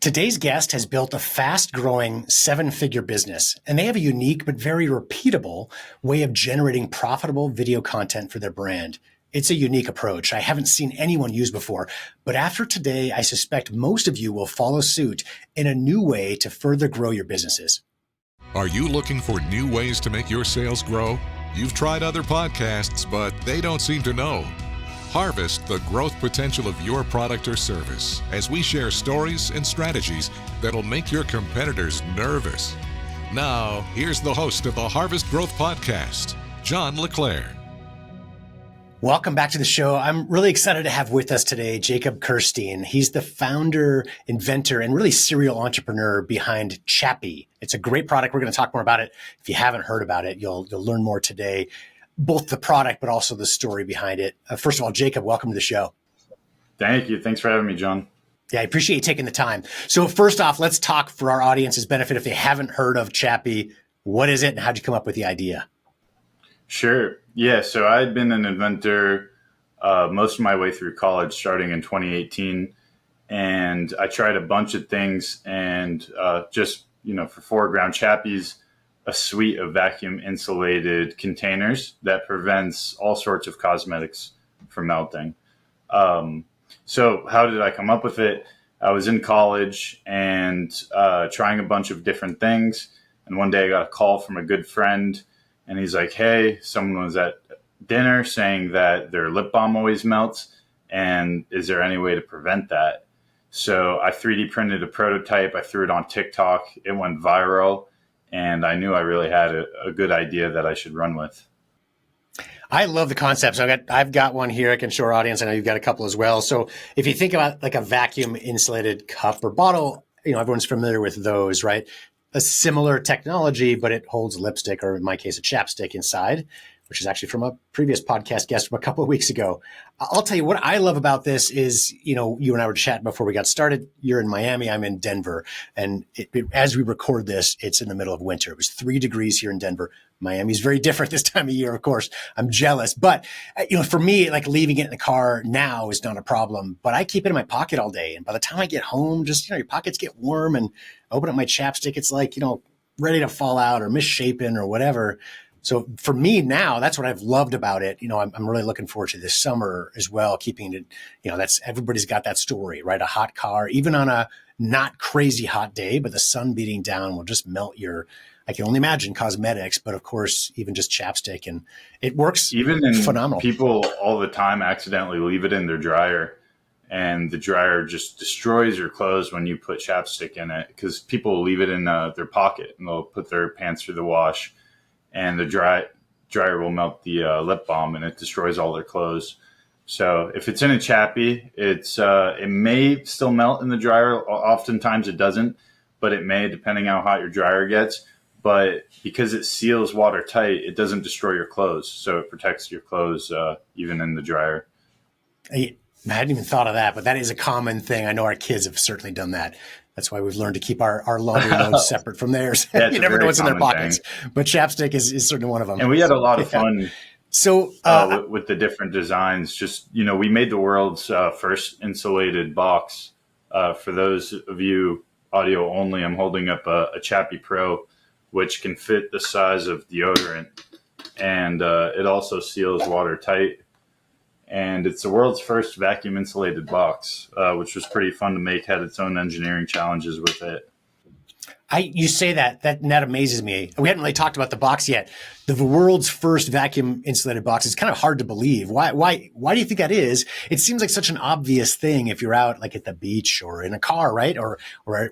Today's guest has built a fast-growing seven-figure business, and they have a unique but very repeatable way of generating profitable video content for their brand. It's a unique approach I haven't seen anyone use before, but after today, I suspect most of you will follow suit in a new way to further grow your businesses. Are you looking for new ways to make your sales grow? You've tried other podcasts, but they don't seem to know. Harvest the growth potential of your product or service as we share stories and strategies that'll make your competitors nervous. Now, here's the host of the Harvest Growth Podcast, John LeClaire. Welcome back to the show. I'm really excited to have with us today Jacob Kirstein. He's the founder, inventor, and really serial entrepreneur behind Chapie. It's a great product. We're going to talk more about it. If you haven't heard about it, you'll learn more today. Both the product, but also the story behind it. First of all, Jacob, welcome to the show. Thank you. Thanks for having me, John. Yeah, I appreciate you taking the time. So first off, let's talk for our audience's benefit. If they haven't heard of Chapie, what is it and how'd you come up with the idea? Sure. Yeah. So I had been an inventor most of my way through college, starting in 2018. And I tried a bunch of things and for foreground, Chapie's a suite of vacuum insulated containers that prevents all sorts of cosmetics from melting. So how did I come up with it? I was in college and trying a bunch of different things. And one day I got a call from a good friend and he's like, hey, someone was at dinner saying that their lip balm always melts. And is there any way to prevent that? So I 3D printed a prototype. I threw it on TikTok. It went viral. And I knew I really had a good idea that I should run with. I love the concept. So I've got one here. I can show our audience. I know you've got a couple as well. So if you think about like a vacuum insulated cup or bottle, everyone's familiar with those, right? A similar technology, but it holds lipstick, or in my case, a chapstick inside, which is actually from a previous podcast guest from a couple of weeks ago. I'll tell you what I love about this is, you and I were chatting before we got started. You're in Miami, I'm in Denver. And as we record this, it's in the middle of winter. It was 3 degrees here in Denver. Miami's very different this time of year, of course. I'm jealous. But, for me, like leaving it in the car now is not a problem. But I keep it in my pocket all day. And by the time I get home, just, your pockets get warm and I open up my chapstick. It's like, ready to fall out or misshapen or whatever. So for me now, that's what I've loved about it. I'm really looking forward to this summer as well, keeping it, that's everybody's got that story, right? A hot car, even on a not crazy hot day, but the sun beating down will just melt I can only imagine cosmetics, but of course, even just chapstick, and it works phenomenal. People all the time accidentally leave it in their dryer and the dryer just destroys your clothes when you put chapstick in it because people leave it in their pocket and they'll put their pants through the wash. And the dryer will melt the lip balm and it destroys all their clothes. So if it's in a Chapie, it may still melt in the dryer. Oftentimes it doesn't, but it may, depending how hot your dryer gets. But because it seals watertight, it doesn't destroy your clothes. So it protects your clothes even in the dryer. I hadn't even thought of that, but that is a common thing. I know our kids have certainly done that. That's why we've learned to keep our laundry loads separate from theirs. You never know what's in their pockets. But chapstick is certainly one of them. And we had a lot of fun So with the different designs. Just, we made the world's first insulated box. For those of you audio only, I'm holding up a Chapie Pro, which can fit the size of deodorant. And it also seals watertight. And it's the world's first vacuum insulated box, which was pretty fun to make, had its own engineering challenges with it. You say that amazes me. We hadn't really talked about the box yet. The world's first vacuum insulated box is kind of hard to believe. Why do you think that is? It seems like such an obvious thing if you're out like at the beach or in a car, right? Or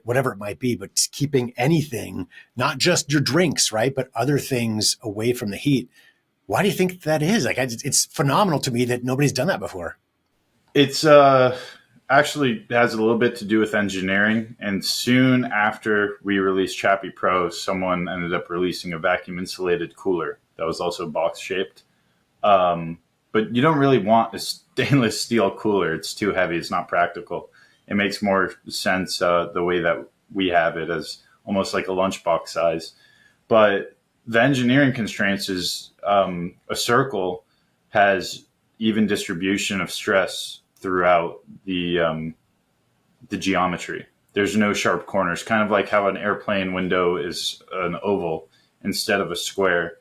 whatever it might be, but keeping anything, not just your drinks, right? But other things away from the heat. Why do you think that is? Like, it's phenomenal to me that nobody's done that before. It's actually has a little bit to do with engineering. And soon after we released Chapie Pro, someone ended up releasing a vacuum insulated cooler that was also box shaped. But you don't really want a stainless steel cooler. It's too heavy. It's not practical. It makes more sense the way that we have it, as almost like a lunchbox size. But the engineering constraints is a circle has even distribution of stress throughout the geometry. there's no sharp corners, kind of like how an airplane window is an oval instead of a square,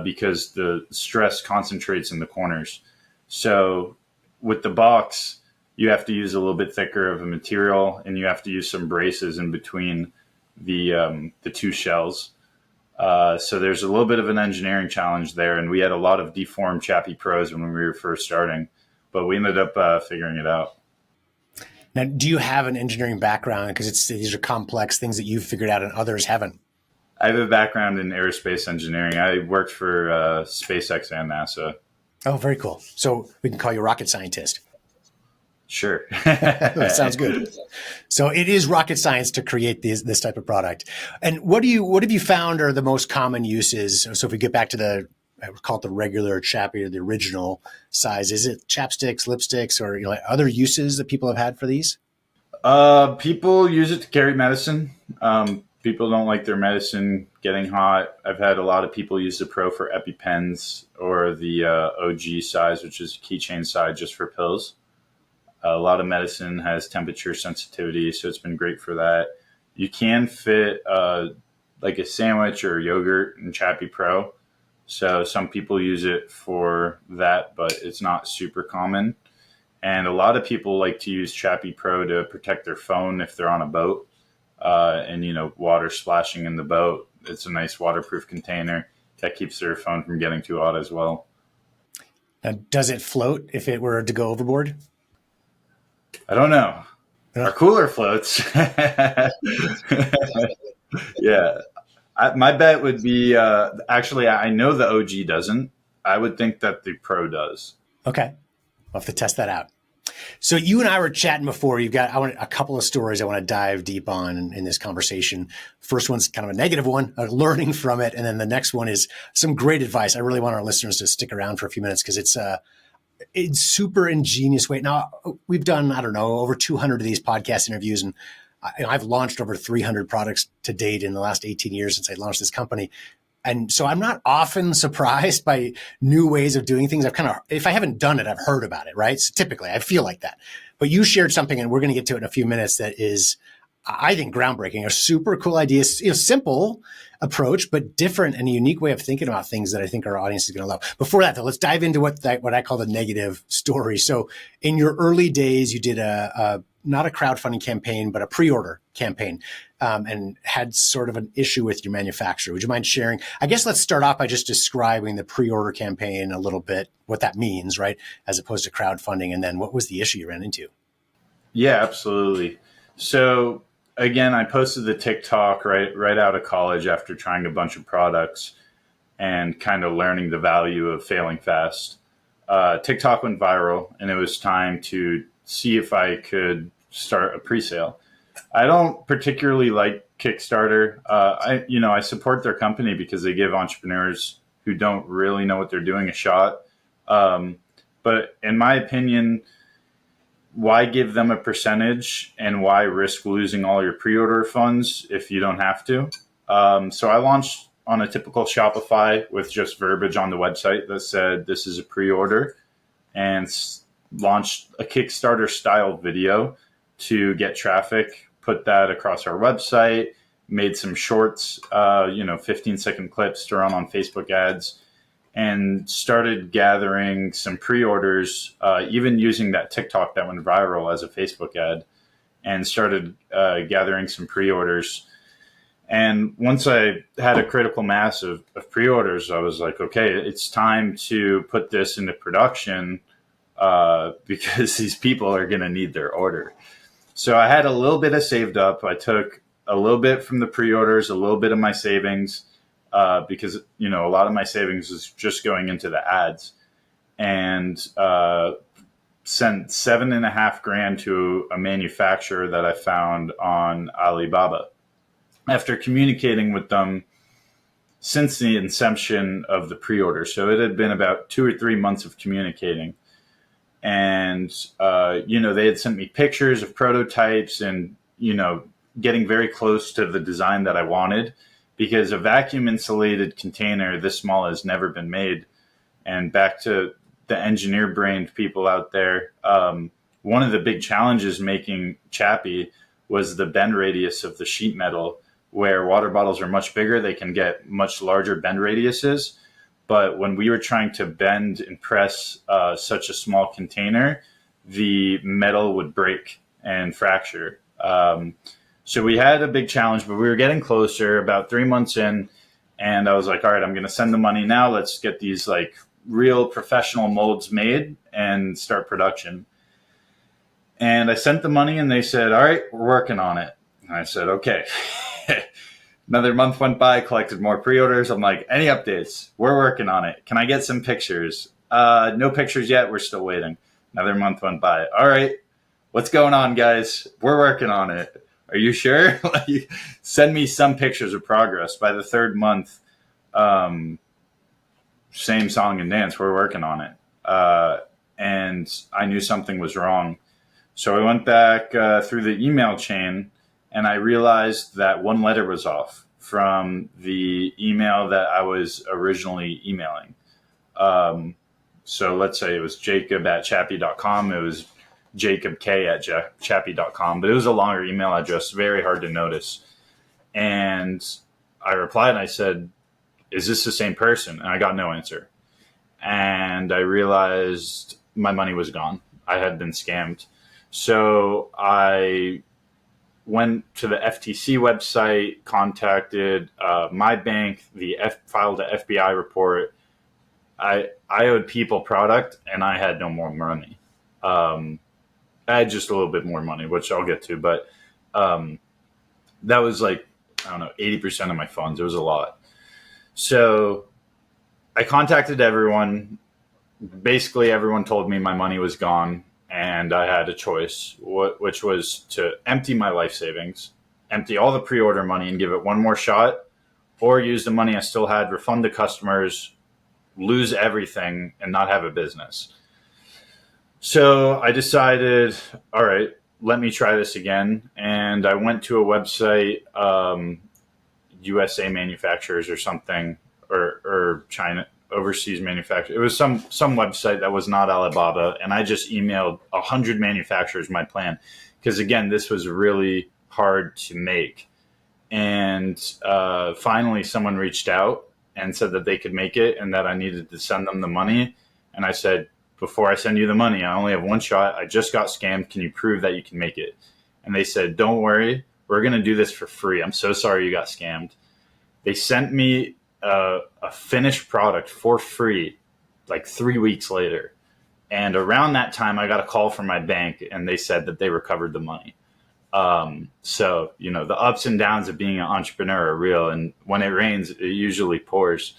because the stress concentrates in the corners. So with the box, you have to use a little bit thicker of a material, and you have to use some braces in between the two shells. So there's a little bit of an engineering challenge there, and we had a lot of deformed Chapie Pros when we were first starting, but we ended up figuring it out. Now, do you have an engineering background? Because these are complex things that you've figured out and others haven't. I have a background in aerospace engineering. I worked for SpaceX and NASA. Oh, very cool. So we can call you a rocket scientist. Sure. That sounds good. So it is rocket science to create this type of product. And what have you found are the most common uses? So if we get back to I would call it the regular Chapie or the original size, is it chapsticks, lipsticks, or other uses that people have had for these? People use it to carry medicine. People don't like their medicine getting hot. I've had a lot of people use the Pro for EpiPens, or the OG size, which is keychain size, just for pills. A lot of medicine has temperature sensitivity, so it's been great for that. You can fit like a sandwich or yogurt in Chapie Pro. So some people use it for that, but it's not super common. And a lot of people like to use Chapie Pro to protect their phone if they're on a boat, and water splashing in the boat. It's a nice waterproof container that keeps their phone from getting too hot as well. Now, does it float if it were to go overboard? I don't know. Our cooler floats. Yeah. My bet would be, actually, I know the OG doesn't. I would think that the Pro does. Okay. We'll have to test that out. So you and I were chatting before. I want a couple of stories I want to dive deep on in this conversation. First one's kind of a negative one, learning from it. And then the next one is some great advice. I really want our listeners to stick around for a few minutes because it's super ingenious way. Now, we've done, I don't know, over 200 of these podcast interviews, and I've launched over 300 products to date in the last 18 years since I launched this company. And so I'm not often surprised by new ways of doing things. If I haven't done it, I've heard about it, right? So typically I feel like that. But you shared something, and we're going to get to it in a few minutes, that is, I think, groundbreaking, a super cool idea, simple approach, but different and a unique way of thinking about things that I think our audience is going to love. Before that, though, let's dive into what I call the negative story. So in your early days, you did not a crowdfunding campaign, but a pre-order campaign, and had sort of an issue with your manufacturer. Would you mind sharing? I guess let's start off by just describing the pre-order campaign a little bit, what that means, right? As opposed to crowdfunding. And then what was the issue you ran into? Yeah, absolutely. So again, I posted the TikTok right out of college after trying a bunch of products and kind of learning the value of failing fast. TikTok went viral, and it was time to see if I could start a pre-sale. I don't particularly like Kickstarter. I support their company because they give entrepreneurs who don't really know what they're doing a shot. But in my opinion, why give them a percentage, and why risk losing all your pre-order funds if you don't have to? So I launched on a typical Shopify with just verbiage on the website that said this is a pre-order, and launched a Kickstarter style video to get traffic, put that across our website, made some shorts, 15-second clips to run on Facebook ads, and started gathering some pre-orders, even using that TikTok that went viral as a Facebook ad, and started gathering some pre-orders. And once I had a critical mass of pre-orders, I was like, okay, it's time to put this into production, because these people are going to need their order. So I had a little bit of saved up. I took a little bit from the pre-orders, a little bit of my savings, because, a lot of my savings was just going into the ads, and sent $7,500 to a manufacturer that I found on Alibaba. After communicating with them since the inception of the pre-order. So it had been about 2 or 3 months of communicating. And, they had sent me pictures of prototypes and, getting very close to the design that I wanted, because a vacuum insulated container this small has never been made. And back to the engineer brained people out there, one of the big challenges making Chapie was the bend radius of the sheet metal. Where water bottles are much bigger, they can get much larger bend radiuses. But when we were trying to bend and press such a small container, the metal would break and fracture. So we had a big challenge, but we were getting closer, about 3 months in. And I was like, all right, I'm going to send the money now. Let's get these like real professional molds made and start production. And I sent the money and they said, all right, we're working on it. And I said, okay. Another month went by, collected more pre-orders. I'm like, any updates? We're working on it. Can I get some pictures? No pictures yet. We're still waiting. Another month went by. All right, what's going on, guys? We're working on it. Are you sure? Send me some pictures of progress. By the third month, same song and dance. We're working on it. And I knew something was wrong. So I went back through the email chain, and I realized that one letter was off from the email that I was originally emailing. So let's say it was jacob@chapie.com. It was jacobk@chapie.com, but it was a longer email address, very hard to notice. And I replied and I said, is this the same person? And I got no answer. And I realized my money was gone. I had been scammed. So I went to the FTC website, contacted my bank, filed an FBI report. I owed people product, and I had no more money. I had just a little bit more money, which I'll get to, but that was like, I don't know, 80% of my funds. It was a lot. So I contacted everyone. Basically, everyone told me my money was gone. And I had a choice, which was to empty my life savings, empty all the pre-order money and give it one more shot, or use the money I still had, refund the customers, lose everything, and not have a business. So I decided, all right, let me try this again. And I went to a website, USA Manufacturers or something, or China. Overseas manufacturer. It was some website that was not Alibaba, and I just emailed 100 manufacturers my plan because again, this was really hard to make. And finally, someone reached out and said that they could make it and that I needed to send them the money. And I said, before I send you the money, I only have one shot. I just got scammed. Can you prove that you can make it? And they said, don't worry, we're going to do this for free. I'm so sorry you got scammed. They sent me a finished product for free like 3 weeks later. And around that time, I got a call from my bank and they said that they recovered the money. So, you know, the ups and downs of being an entrepreneur are real. And when it rains, it usually pours.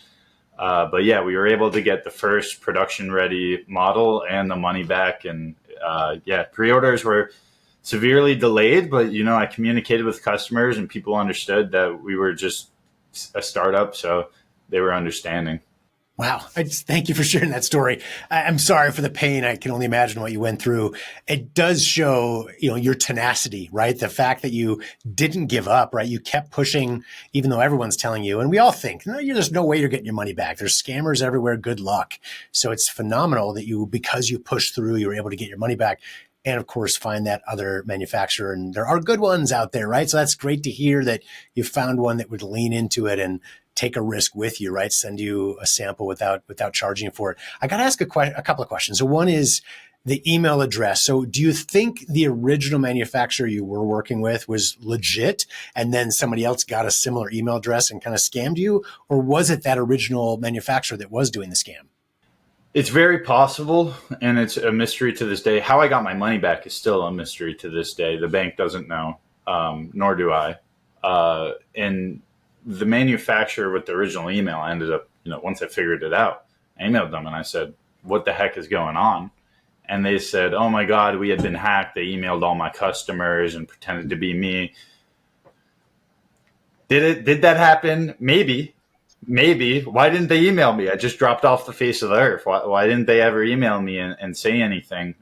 But yeah, we were able to get the first production ready model and the money back. And yeah, pre-orders were severely delayed, but, you know, I communicated with customers and people understood that we were just a startup, so they were understanding. Wow. Thank you for sharing that story. I'm sorry for the pain. I can only imagine what you went through. It does show, you know, your tenacity, right? The fact that you didn't give up, right? You kept pushing, even though everyone's telling you, and we all think, no, there's no way you're getting your money back. There's scammers everywhere. Good luck. So it's phenomenal that because you pushed through, you were able to get your money back. And of course, find that other manufacturer. And there are good ones out there, right? So that's great to hear that you found one that would lean into it and take a risk with you, right? Send you a sample without charging for it. I got to ask a couple of questions. So one is the email address. So do you think the original manufacturer you were working with was legit and then somebody else got a similar email address and kind of scammed you? Or was it that original manufacturer that was doing the scam? It's very possible, and it's a mystery to this day. How I got my money back is still a mystery to this day. The bank doesn't know, nor do I. And the manufacturer with the original email, I ended up, you know, once I figured it out, I emailed them and I said, what the heck is going on? And they said, oh my God, we had been hacked. They emailed all my customers and pretended to be me. Did that happen? Maybe. Why didn't they email me? I just dropped off the face of the earth. Why didn't they ever email me and say anything?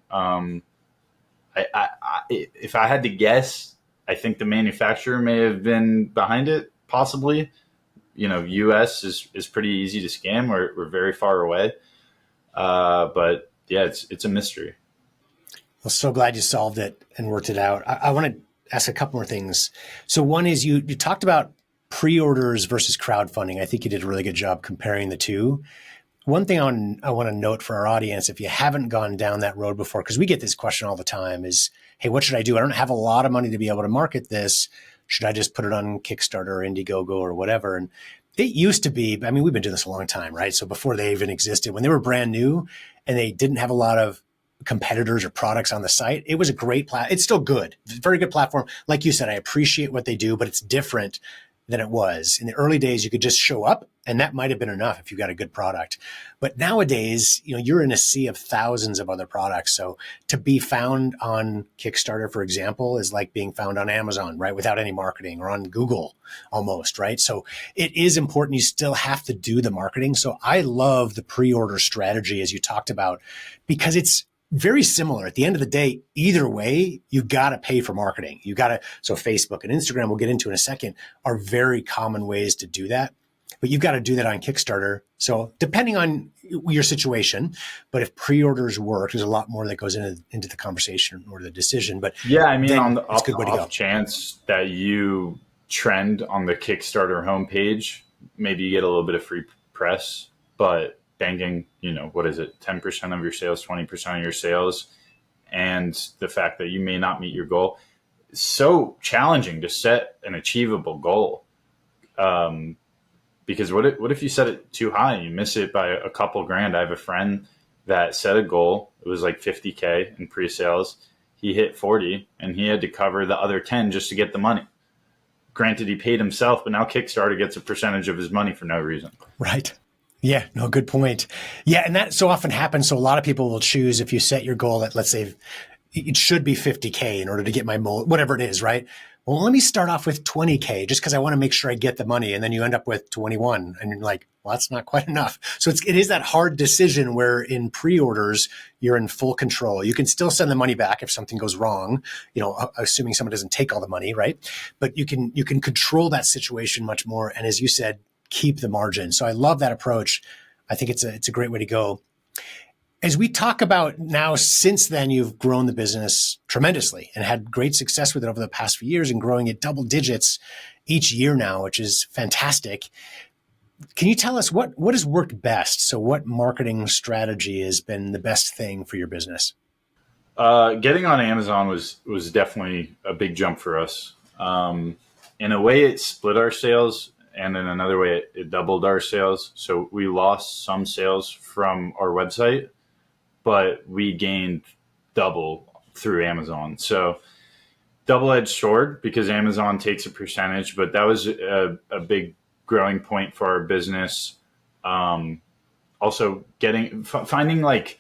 If I had to guess, I think the manufacturer may have been behind it, possibly. You know, US is pretty easy to scam. We're very far away. But yeah, it's a mystery. Well, so glad you solved it and worked it out. I want to ask a couple more things. So one is you talked about pre-orders versus crowdfunding. I think you did a really good job comparing the two. One thing I want to note for our audience, if you haven't gone down that road before, because we get this question all the time is, hey, what should I do? I don't have a lot of money to be able to market this. Should I just put it on Kickstarter or Indiegogo or whatever? And it used to be, I mean, we've been doing this a long time, right? So before they even existed, when they were brand new and they didn't have a lot of competitors or products on the site, it was a great it's still good. It's a very good platform. Like you said, I appreciate what they do, but it's different than it was. In the early days, you could just show up and that might have been enough if you got a good product. But nowadays, you're in a sea of thousands of other products. So to be found on Kickstarter, for example, is like being found on Amazon, right? Without any marketing, or on Google almost, right? So it is important. You still have to do the marketing. So I love the pre-order strategy, as you talked about, because it's very similar. At the end of the day, either way, you got to pay for marketing. So Facebook and Instagram, we'll get into in a second, are very common ways to do that. But you've got to do that on Kickstarter. So depending on your situation, but if pre-orders work, there's a lot more that goes into the conversation or the decision. But yeah, I mean, on the off chance that you trend on the Kickstarter homepage, maybe you get a little bit of free press, but banking, what is it, 10% of your sales, 20% of your sales, and the fact that you may not meet your goal. It's so challenging to set an achievable goal. Because what if you set it too high and you miss it by a couple grand? I have a friend that set a goal. It was like 50K in pre-sales. He hit 40 and he had to cover the other 10 just to get the money. Granted, he paid himself, but now Kickstarter gets a percentage of his money for no reason. Right. Yeah, no, good point. Yeah, and that so often happens. So a lot of people will choose, if you set your goal at, let's say, it should be 50K in order to get my whatever it is, right? Well, let me start off with 20K just because I want to make sure I get the money. And then you end up with 21 and you're like, well, that's not quite enough. So it is that hard decision where in pre-orders, you're in full control. You can still send the money back if something goes wrong, assuming someone doesn't take all the money, right? But you can control that situation much more. And as you said, keep the margin. So I love that approach. I think it's a great way to go. As we talk about now, since then, you've grown the business tremendously and had great success with it over the past few years and growing at double digits each year now, which is fantastic. Can you tell us what has worked best? So what marketing strategy has been the best thing for your business? Getting on Amazon was definitely a big jump for us. In a way, it split our sales. And in another way, it doubled our sales. So we lost some sales from our website, but we gained double through Amazon. So double-edged sword, because Amazon takes a percentage, but that was a big growing point for our business. Also finding like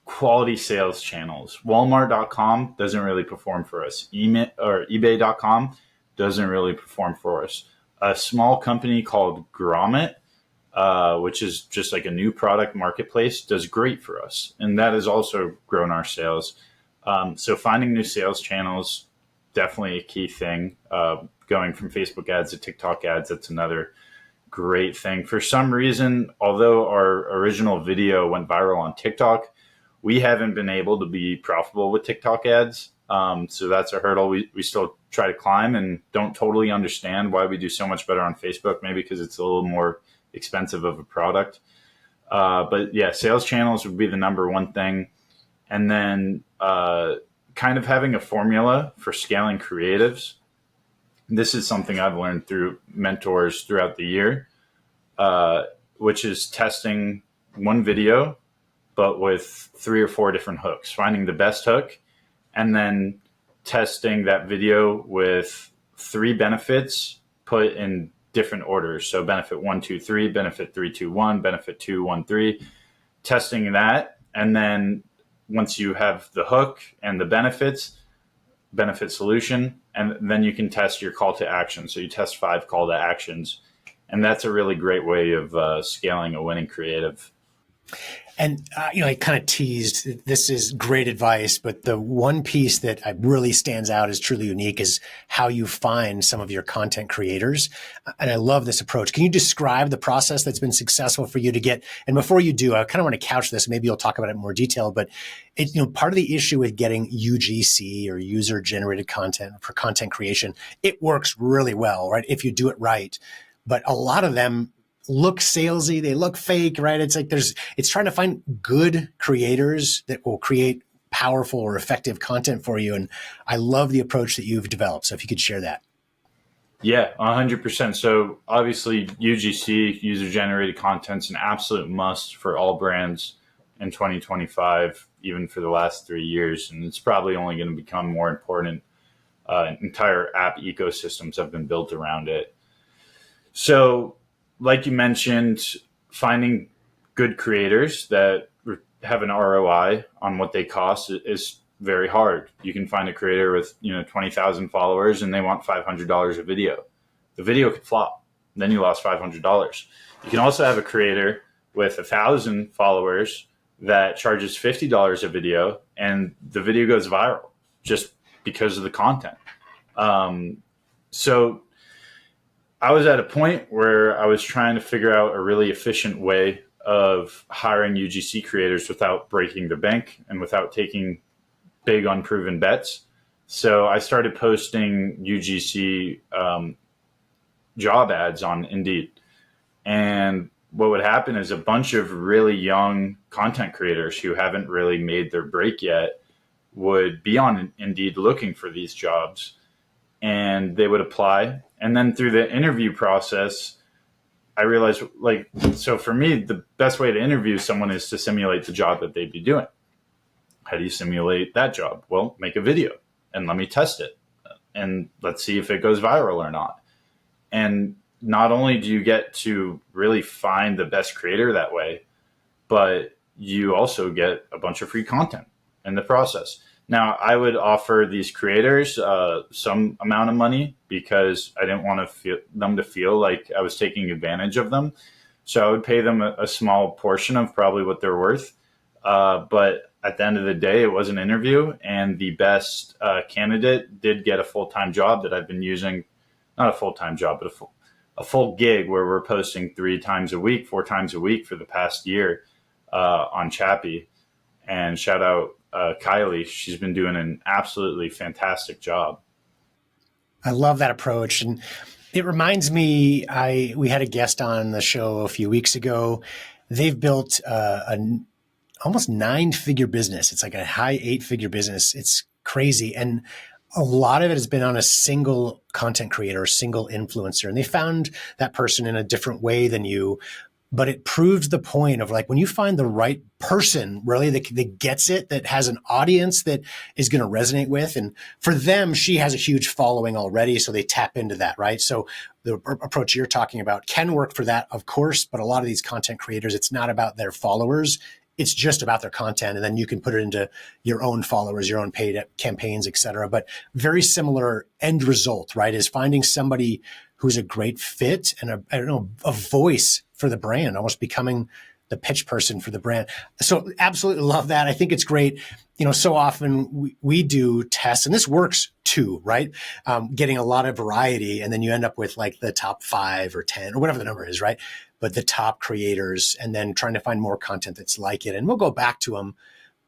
quality sales channels. Walmart.com doesn't really perform for us. eBay.com doesn't really perform for us. A small company called Grommet, which is just like a new product marketplace, does great for us. And that has also grown our sales. So finding new sales channels, definitely a key thing. Going from Facebook ads to TikTok ads, that's another great thing. For some reason, although our original video went viral on TikTok, we haven't been able to be profitable with TikTok ads. So that's a hurdle we still try to climb, and don't totally understand why we do so much better on Facebook, maybe because it's a little more expensive of a product. But yeah, sales channels would be the number one thing. And then kind of having a formula for scaling creatives. This is something I've learned through mentors throughout the year, which is testing one video, but with 3 or 4 different hooks, finding the best hook, and then testing that video with 3 benefits put in different orders. So benefit 1, 2, 3, benefit 3, 2, 1, benefit 2, 1, 3, testing that. And then once you have the hook and the benefit solution, and then you can test your call to action. So you test 5 call to actions. And that's a really great way of scaling a winning creative. And, I kind of teased, this is great advice, but the one piece that really stands out as truly unique is how you find some of your content creators. And I love this approach. Can you describe the process that's been successful for you to get, and before you do, I kind of want to couch this, maybe you'll talk about it in more detail, but part of the issue with getting UGC or user generated content for content creation, it works really well, right? If you do it right. But a lot of them look salesy, they look fake, right? It's like it's trying to find good creators that will create powerful or effective content for you. And I love the approach that you've developed. So if you could share that. Yeah, 100%. So obviously UGC, user generated content, is an absolute must for all brands in 2025, even for the last 3 years. And it's probably only going to become more important. Entire app ecosystems have been built around it. So like you mentioned, finding good creators that have an ROI on what they cost is very hard. You can find a creator with 20,000 followers and they want $500 a video. The video could flop. Then you lost $500. You can also have a creator with 1,000 followers that charges $50 a video and the video goes viral just because of the content. So I was at a point where I was trying to figure out a really efficient way of hiring UGC creators without breaking the bank and without taking big unproven bets. So I started posting UGC job ads on Indeed. And what would happen is a bunch of really young content creators who haven't really made their break yet would be on Indeed looking for these jobs, and they would apply. And then through the interview process, I realized, so for me, the best way to interview someone is to simulate the job that they'd be doing. How do you simulate that job? Well, make a video and let me test it. And let's see if it goes viral or not. And not only do you get to really find the best creator that way, but you also get a bunch of free content in the process. Now, I would offer these creators some amount of money because I didn't want them to feel like I was taking advantage of them. So I would pay them a small portion of probably what they're worth. But at the end of the day, it was an interview, and the best candidate did get a full-time job that I've been using. Not a full-time job, but a full gig where we're posting 3 times a week, 4 times a week for the past year on Chapie. And shout out Kylie. She's been doing an absolutely fantastic job. I love that approach. And it reminds me, we had a guest on the show a few weeks ago. They've built an almost 9-figure business. It's like a high 8-figure business. It's crazy. And a lot of it has been on a single content creator, a single influencer. And they found that person in a different way than you. But it proves the point of when you find the right person really that gets it, that has an audience that is going to resonate with. And for them, she has a huge following already. So they tap into that, right? So the approach you're talking about can work for that, of course. But a lot of these content creators, it's not about their followers. It's just about their content. And then you can put it into your own followers, your own paid campaigns, et cetera. But very similar end result, right? Is finding somebody who's a great fit and a voice for the brand, almost becoming the pitch person for the brand. So absolutely love that. I think it's great. So often we do tests, and this works too, right? Getting a lot of variety, and then you end up with the top 5 or 10 or whatever the number is, right? But the top creators, and then trying to find more content that's like it. And we'll go back to them.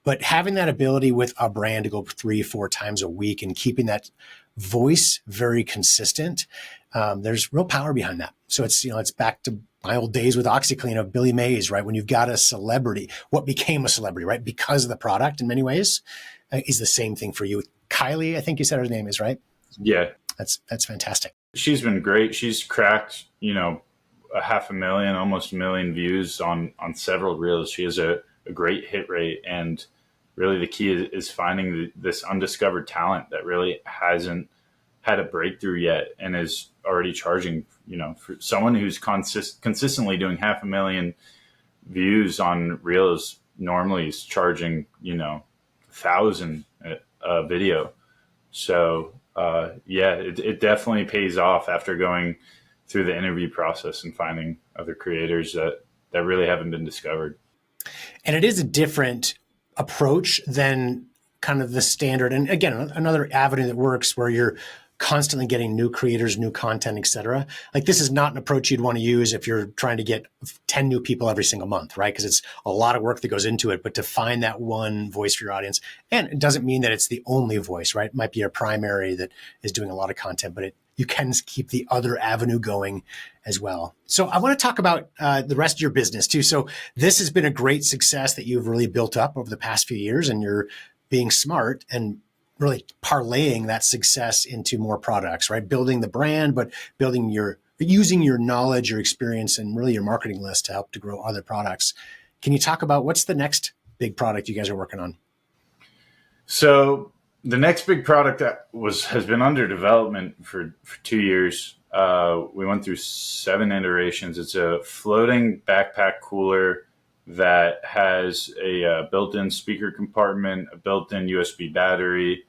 But having that ability with a brand to go 3-4 times a week and keeping that voice very consistent, there's real power behind that. So it's back to my old days with OxyClean of Billy Mays, right? When you've got a celebrity, what became a celebrity, right? Because of the product in many ways, is the same thing for you. Kylie, I think you said her name is, right? Yeah. That's fantastic. She's been great. She's cracked, 500,000, almost 1 million views on several reels. She has a great hit rate. And really the key is finding this undiscovered talent that really hasn't had a breakthrough yet and is already charging, for someone who's consistently doing 500,000 views on reels, normally is charging, 1,000 a video. So, it definitely pays off after going through the interview process and finding other creators that really haven't been discovered. And it is a different approach than kind of the standard. And again, another avenue that works where you're constantly getting new creators, new content, et cetera. Like this is not an approach you'd want to use if you're trying to get 10 new people every single month, right? Because it's a lot of work that goes into it, but to find that one voice for your audience. And it doesn't mean that it's the only voice, right? It might be a primary that is doing a lot of content, but you can keep the other avenue going as well. So I want to talk about the rest of your business too. So this has been a great success that you've really built up over the past few years, and you're being smart and really parlaying that success into more products, right? Building the brand, but using your knowledge, your experience, and really your marketing list to help to grow other products. Can you talk about what's the next big product you guys are working on? So the next big product that has been under development for 2 years. We went through 7 iterations. It's a floating backpack cooler that has a built-in speaker compartment, a built-in USB battery,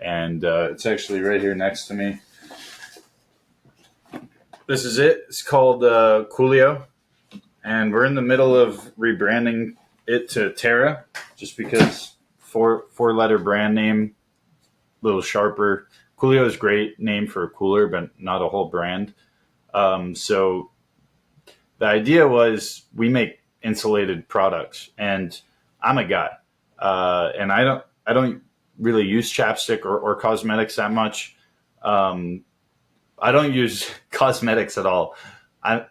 and it's actually right here next to me. This is it. It's called Coolio, and we're in the middle of rebranding it to Terra, just because four-letter brand name, a little sharper. Coolio is a great name for a cooler, but not a whole brand. So the idea was we make insulated products, and I'm a guy, and I don't really use chapstick or cosmetics that much. I don't use cosmetics at all. I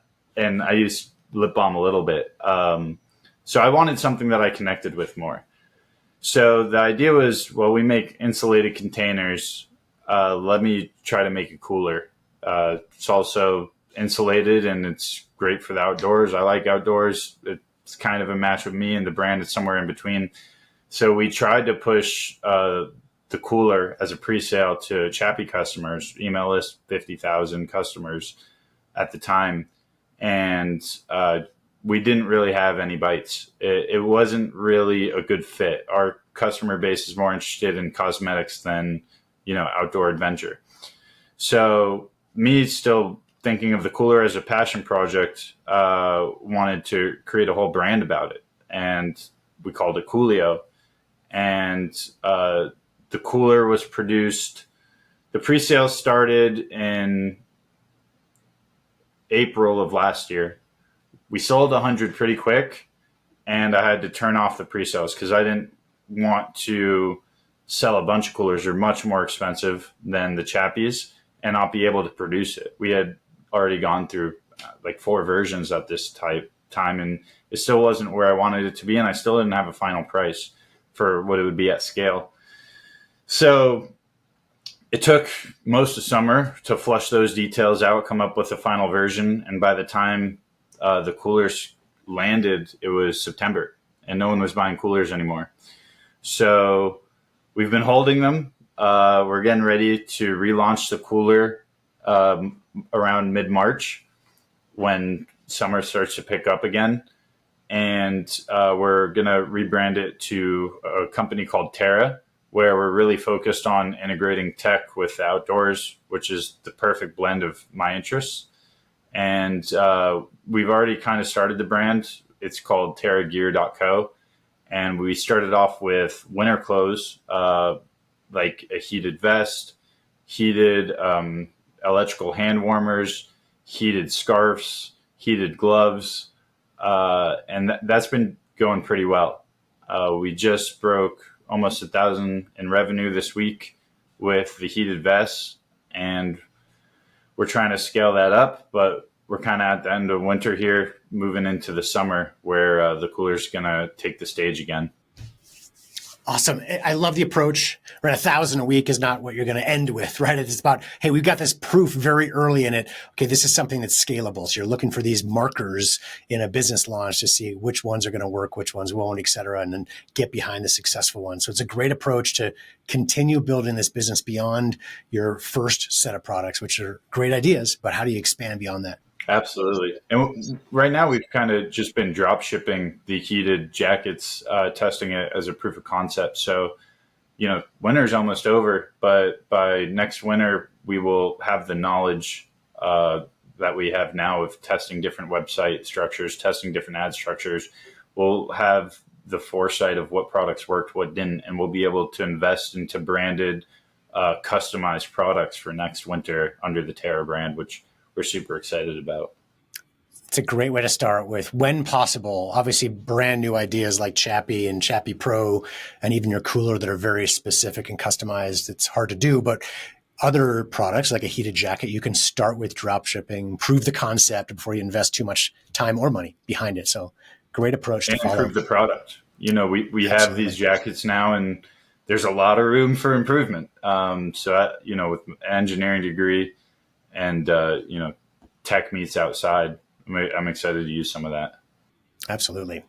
use lip balm a little bit. So I wanted something that I connected with more. So the idea was, well, we make insulated containers. Let me try to make a cooler. It's also insulated and it's great for the outdoors. I like outdoors. It's kind of a match with me, and the brand is somewhere in between. So we tried to push the cooler as a pre-sale to Chapie customers, email list 50,000 customers at the time. And we didn't really have any bites. It wasn't really a good fit. Our customer base is more interested in cosmetics than, outdoor adventure. So me still thinking of the cooler as a passion project, wanted to create a whole brand about it. And we called it Coolio. And the cooler was produced, the pre-sale started in April of last year. We sold 100 pretty quick, and I had to turn off the pre-sales because I didn't want to sell a bunch of coolers. They're much more expensive than the Chapies and not be able to produce it. We had already gone through like 4 versions at this time, and it still wasn't where I wanted it to be, and I still didn't have a final price for what it would be at scale. So it took most of summer to flush those details out, come up with a final version, and by the time the coolers landed, it was September, and no one was buying coolers anymore. So we've been holding them. We're getting ready to relaunch the cooler around mid-March when summer starts to pick up again. And we're going to rebrand it to a company called Terra, where we're really focused on integrating tech with the outdoors, which is the perfect blend of my interests. And we've already kind of started the brand. It's called terragear.co. And we started off with winter clothes, like a heated vest, heated electrical hand warmers, heated scarves, heated gloves. And that's been going pretty well. We just broke almost 1,000 in revenue this week with the heated vests, and we're trying to scale that up, but we're kind of at the end of winter here, moving into the summer where the cooler's going to take the stage again. Awesome. I love the approach. Right, 1,000 a week is not what you're going to end with, right? It's about, hey, we've got this proof very early in it. Okay, this is something that's scalable. So you're looking for these markers in a business launch to see which ones are going to work, which ones won't, et cetera, and then get behind the successful ones. So it's a great approach to continue building this business beyond your first set of products, which are great ideas, but how do you expand beyond that? Absolutely. And right now we've kind of just been drop shipping the heated jackets, testing it as a proof of concept. So, winter's almost over, but by next winter, we will have the knowledge that we have now of testing different website structures, testing different ad structures. we'll have the foresight of what products worked, what didn't, and we'll be able to invest into branded, customized products for next winter under the Terra brand, which we're super excited about. It's a great way to start with, when possible, obviously brand new ideas like Chapie and Chapie Pro, and even your cooler that are very specific and customized. It's hard to do, but other products like a heated jacket, you can start with drop shipping, prove the concept before you invest too much time or money behind it. So great approach to And follow. improve the product. We have these jackets now, and there's a lot of room for improvement. With engineering degree and, tech meets outside, I'm excited to use some of that. Absolutely.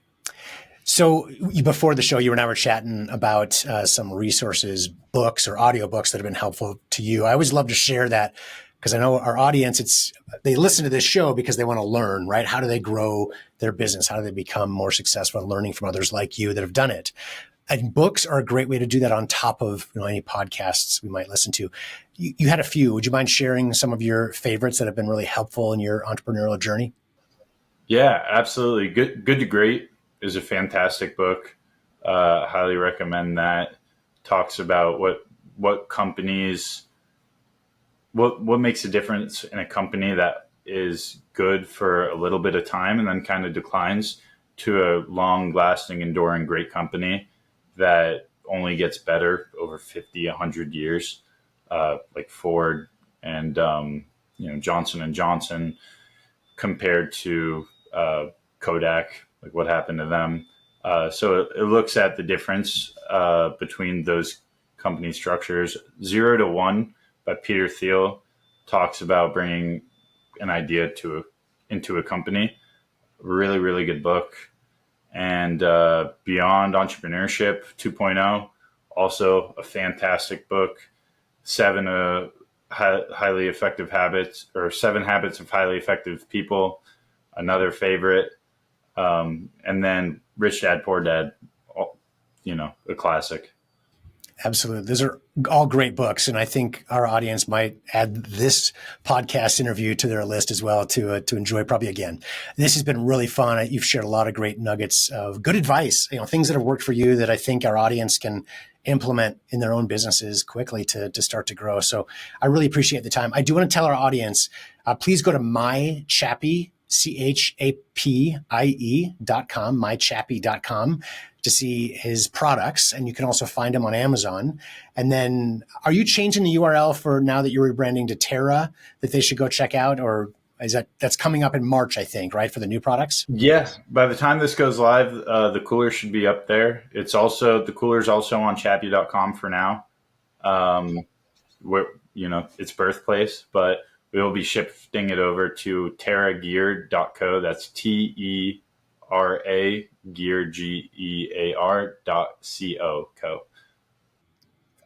So before the show, you and I were chatting about some resources, books or audiobooks that have been helpful to you. I always love to share that because I know our audience, they listen to this show because they want to learn, right? How do they grow their business? How do they become more successful, learning from others like you that have done it? And books are a great way to do that on top of any podcasts we might listen to. You had a few. Would you mind sharing some of your favorites that have been really helpful in your entrepreneurial journey? Yeah, absolutely. Good to Great is a fantastic book. Highly recommend that. Talks about what companies, what makes a difference in a company that is good for a little bit of time and then kind of declines, to a long-lasting, enduring, great company that only gets better over 50, 100 years, like Ford and Johnson and Johnson, compared to Kodak, like what happened to them. So it looks at the difference between those company structures. 0 to 1 by Peter Thiel talks about bringing an idea into a company. Really, really good book. And Beyond Entrepreneurship 2.0, also a fantastic book. 7 highly effective habits, or 7 habits of highly effective people, another favorite. And then Rich Dad, Poor Dad, a classic. Absolutely. Those are all great books. And I think our audience might add this podcast interview to their list as well to enjoy probably again. This has been really fun. You've shared a lot of great nuggets of good advice, things that have worked for you that I think our audience can implement in their own businesses quickly to start to grow. So I really appreciate the time. I do want to tell our audience, please go to mychapie, CHAPIE.com, mychapie.com, to see his products. And you can also find him on Amazon. And then are you changing the URL for, now that you're rebranding to Terra, that they should go check out? Or is that's coming up in March, I think, right? For the new products? Yes. By the time this goes live, the cooler should be up there. The cooler's also on Chapie.com for now. Its birthplace, but we will be shifting it over to terragear.co. That's TERA gear, GEAR.co.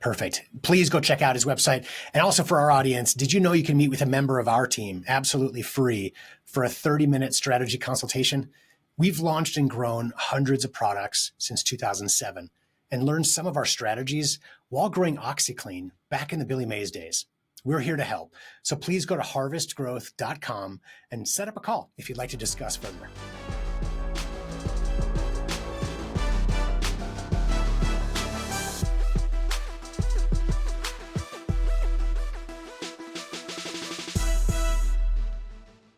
Perfect. Please go check out his website. And also for our audience, did you know you can meet with a member of our team absolutely free for a 30-minute strategy consultation? We've launched and grown hundreds of products since 2007 and learned some of our strategies while growing OxyClean back in the Billy Mays days. We're here to help. So please go to harvestgrowth.com and set up a call if you'd like to discuss further.